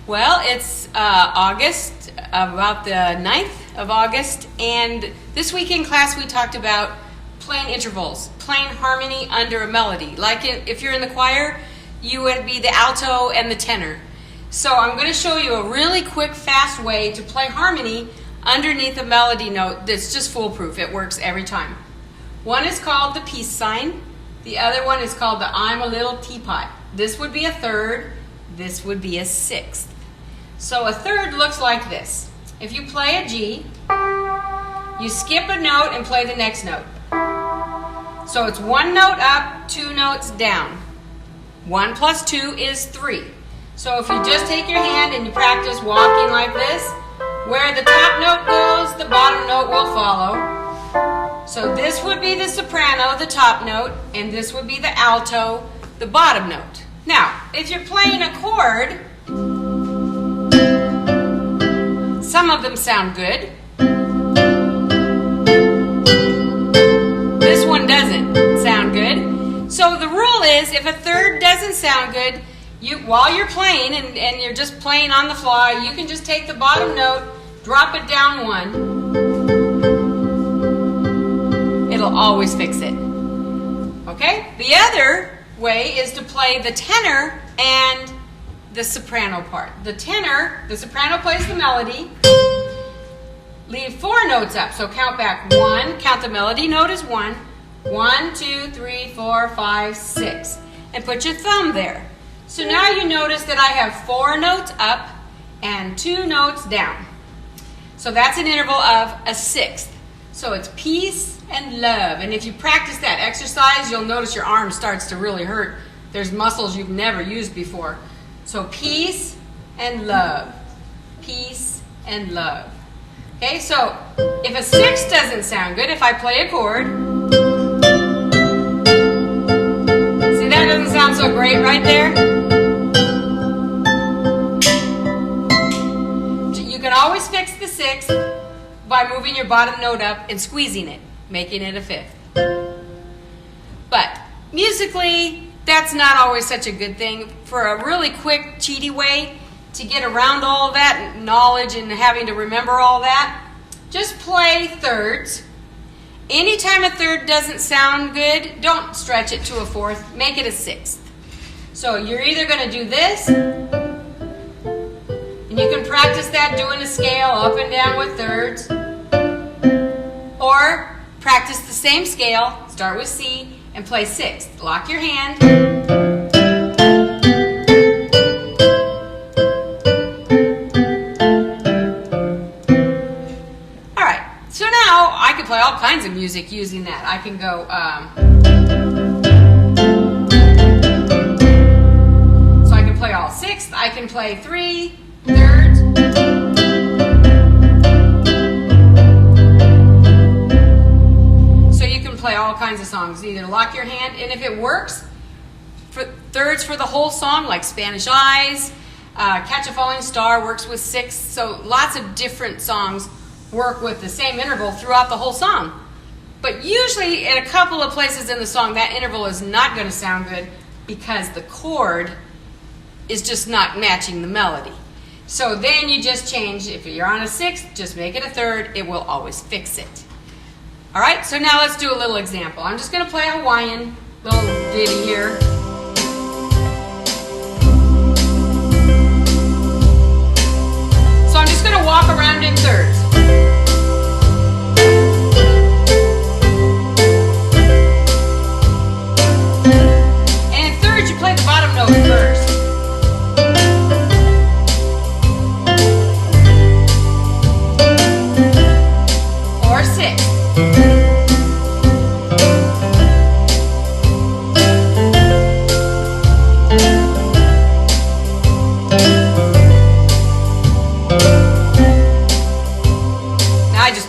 Well, it's August, about the 9th of August, and this week in class we talked about playing intervals, playing harmony under a melody. Like if you're in the choir, you would be the alto and the tenor. So I'm going to show you a really quick, fast way to play harmony underneath a melody note that's just foolproof. It works every time. One is called the peace sign. The other one is called the I'm a little teapot. This would be a third. This would be a sixth. So a third looks like this. If you play a G, you skip a note and play the next note. So it's one note up, two notes down. 1 plus 2 is 3. So if you just take your hand and you practice walking like this, where the top note goes, the bottom note will follow. So this would be the soprano, the top note, and this would be the alto, the bottom note. Now, if you're playing a chord, some of them sound good. This one doesn't sound good. So the rule is, if a third doesn't sound good, while you're playing and you're just playing on the fly, you can just take the bottom note, drop it down one. It'll always fix it. Okay? The other way is to play the tenor and the soprano part. The soprano plays the melody. Leave 4 notes up. So count back 1. Count the melody note as 1. 1, 2, 3, 4, 5, 6. And put your thumb there. So now you notice that I have 4 notes up and 2 notes down. So that's an interval of a sixth. So it's peace and love. And if you practice that exercise, you'll notice your arm starts to really hurt. There's muscles you've never used before. So peace and love. Peace and love. Okay, so if a sixth doesn't sound good, if I play a chord, see, that doesn't sound so great right there. You can always fix the sixth by moving your bottom note up and squeezing it, making it a fifth. But musically, that's not always such a good thing. For a really quick, cheaty way to get around all of that knowledge and having to remember all that, just play thirds. Anytime a third doesn't sound good, don't stretch it to a fourth, make it a sixth. So you're either going to do this, and you can practice that doing a scale up and down with thirds, or practice the same scale, start with C, and play sixth. Lock your hand. Alright, so now I can play all kinds of music using that. I can go, so I can play all sixths, I can play 3 thirds. Play all kinds of songs. Either lock your hand, and if it works, for thirds for the whole song, like Spanish Eyes, Catch a Falling Star works with sixths. So lots of different songs work with the same interval throughout the whole song. But usually in a couple of places in the song, that interval is not going to sound good because the chord is just not matching the melody. So then you just change. If you're on a sixth, just make it a third. It will always fix it. All right, so now let's do a little example. I'm just going to play a Hawaiian little ditty here. So I'm just going to walk around in thirds. And in thirds, you play the bottom note first. Or sixth.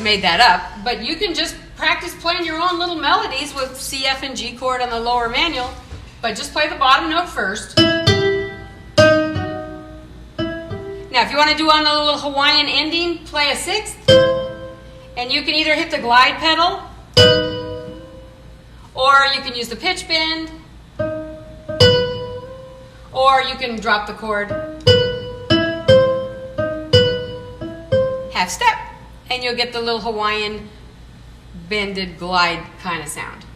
Made that up, but you can just practice playing your own little melodies with C, F, and G chord on the lower manual, but just play the bottom note first. Now if you want to do on the little Hawaiian ending, play a sixth, and you can either hit the glide pedal, or you can use the pitch bend, or you can drop the chord. half step, and you'll get the little Hawaiian bended glide kind of sound.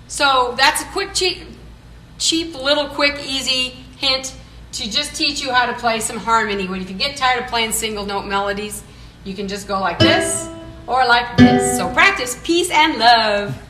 So that's a quick, cheap, little, quick, easy hint to just teach you how to play some harmony. When if you get tired of playing single note melodies, you can just go like this or like this. So practice. Peace and love.